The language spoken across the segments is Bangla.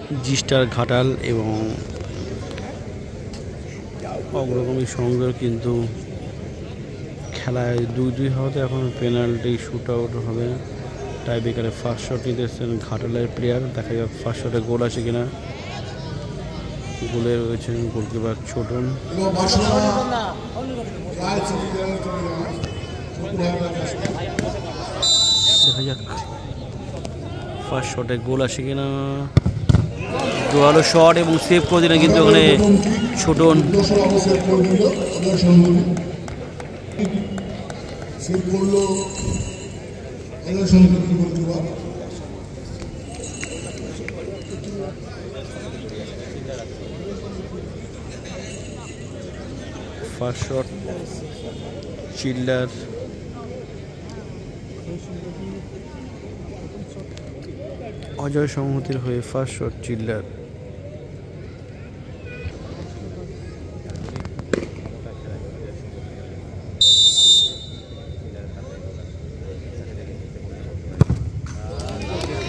জিস্টার ঘাটাল এবং অগ্রগামী সংযোগ কিন্তু খেলায় 2-2 হওয়াতে এখন পেনাল্টি শুট আউট হবে। টাই ব্রেকারে ফার্স্ট শট নিতে এসেছেন ঘাটালের প্লেয়ার। দেখা যাক ফার্স্ট শটে গোল আসে কিনা। গোলে রয়েছেন গোলকিপার ছোটন। দেখা যাক ফার্স্ট শটে গোল আসে কিনা। জোরালো শট এবং সেভ করে দিলেন কিন্তু ওখানে ছোটন। First shot চিল্লার। অজয় সংহতির হয়ে ফার্স্ট শট চিল্লার।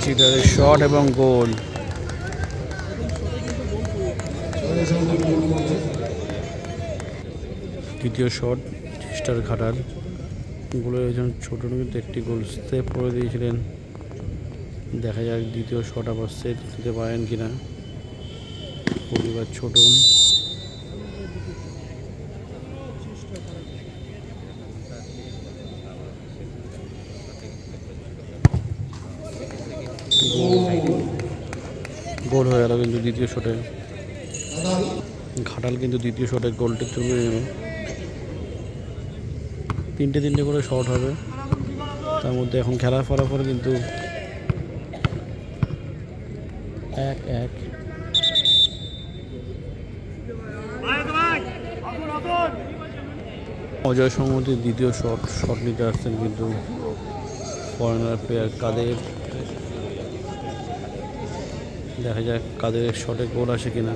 চিল্লারের শট এবং গোল। দ্বিতীয় শট জিস্টার ঘাটাল। গোলের একজন ছোট কিন্তু একটি গোল সেভ করে দিয়েছিলেন। দেখা যাক দ্বিতীয় শট আবার সেভ দিতে পারেন কিনা গোলকিপার ছোটন। গোল হয়ে গেল কিন্তু দ্বিতীয় শটে। ঘাটাল কিন্তু দ্বিতীয় শটে গোলটি তুলে নিল। 3টে করে শট হবে। তার মধ্যে এখন খেলার ফলাফল কিন্তু 1-1। অজয় সংহতির দ্বিতীয় শট নিতে আসছেন কিন্তু ফরেনার প্লেয়ার কাদের। দেখা যাক কাদের শটে গোল আসে কিনা।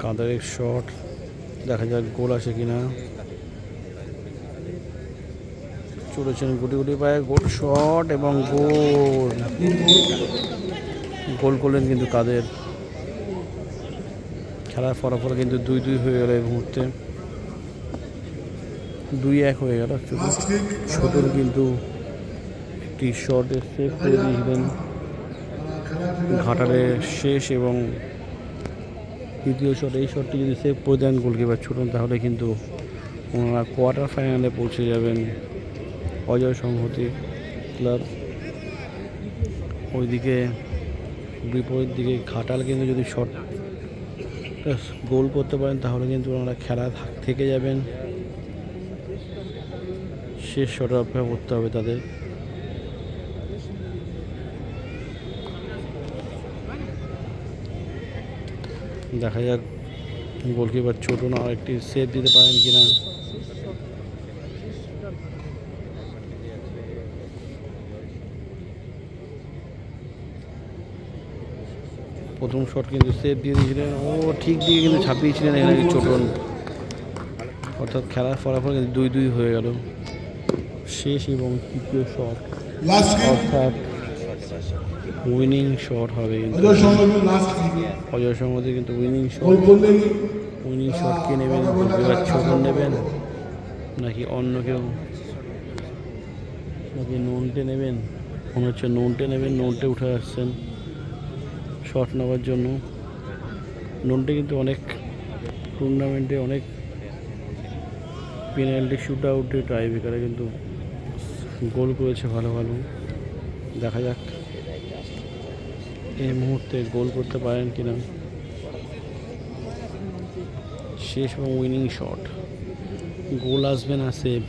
কাদারের শট, দেখা যাক গোল আসে কিনা। চলেছেন গুটি গুটি পায়ে, গোল শট এবং গোল করলেন কিন্তু কাদের। খেলার ফলাফল কিন্তু 2-2 হয়ে গেল এই মুহূর্তে। 2-1 হয়ে গেল। ছোটন কিন্তু একটি শটে সেভ করে দিয়েছিলেন ঘাটালের শেষ এবং দ্বিতীয় শট। এই শটটি যদি সেভ করে দেন গোলকিপার ছোটন, তাহলে কিন্তু ওনারা কোয়ার্টার ফাইনালে পৌঁছে যাবেন। অজয় সংহতি ক্লাব ওইদিকে, বিপরীত দিকে ঘাটাল কিন্তু যদি শট গোল করতে পারেন তাহলে কিন্তু ওনারা খেলা থেকে যাবেন। শেষ শটে অপেক্ষা করতে হবে তাদের। দেখা যাক গোলকিপার ছোটন আর একটি সেভ দিতে পারেন কিনা। প্রথম শট কিন্তু সেভ দিয়ে দিয়েছিলেন, ঠিক দিকে কিন্তু ছাপিয়েছিলেন এখানে ছোটন। অর্থাৎ খেলার ফলাফল কিন্তু 2-2 হয়ে গেল। শেষ এবং তৃতীয় শট অর্থাৎ উইনিং শট হবে। অজয় সংহতি কিন্তু উইনিং শট কে নেবেন? গোলকিপার ছোটন নেবেন নাকি অন্য কেউ, নাকি নোনটে নেবেন? মনে হচ্ছে নোনটে নেবেন। নোনটে উঠে আসছেন শট নেওয়ার জন্য। নোনটে কিন্তু অনেক টুর্নামেন্টে অনেক পেনাল্টি শুট আউটে টাই ব্রেকারে কিন্তু গোল করেছে ভালো ভালো। দেখা যাক এই মুহূর্তে গোল করতে পারেন কিনা। শেষ এবং উইনিং শট, গোল আসবে না সেভ,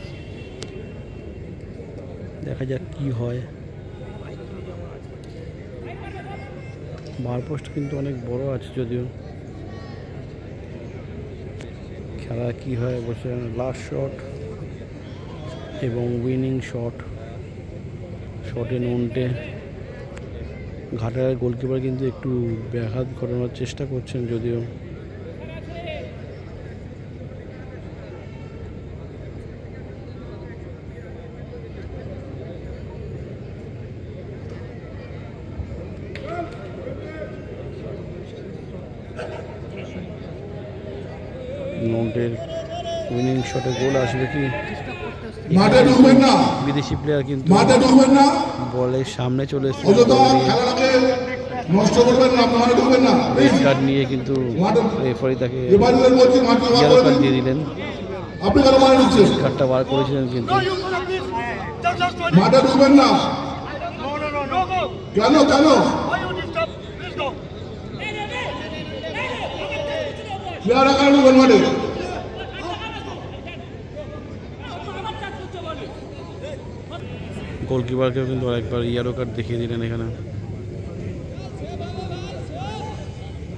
দেখা যাক কি হয়। বার পোস্ট কিন্তু অনেক বড় আছে, যদিও খেলা কি হয় বসে। লাস্ট শট এবং উইনিং শট, শটে নন্টে। ঘাটার গোলকিপার কিন্তু একটু ব্যাঘাত ঘটানোর চেষ্টা করছেন, যদিও নন্টের উইনিং শটে গোল আসবে কি? বিদেশি প্লেয়ার কিন্তু বলের সামনে চলে এসেছে, রেড কার্ড নিয়ে কিন্তু রেফারি তাকে ইয়েলো কার্ড দিয়ে দিলেন। কার্ডটা বার করেছিলেন কিন্তু কেন গোলকিপারকেও কিন্তু আরেকবার ইয়েলো কার্ড দেখিয়ে দিলেন এখানে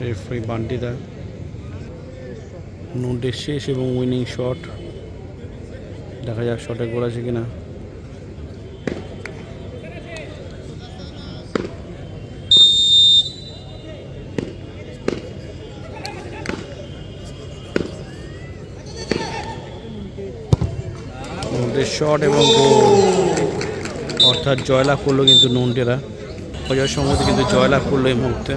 রেফারি বান্টিদা। নন্টের শেষ এবং উইনিং শট, দেখা যাক শটে গোল আছে কিনা। নন্টের শট এবং গোল, অর্থাৎ জয়লাভ করলো কিন্তু নন্টেরা। পর্যায় সম্মতি কিন্তু জয়লাভ করলো এই মুহূর্তে।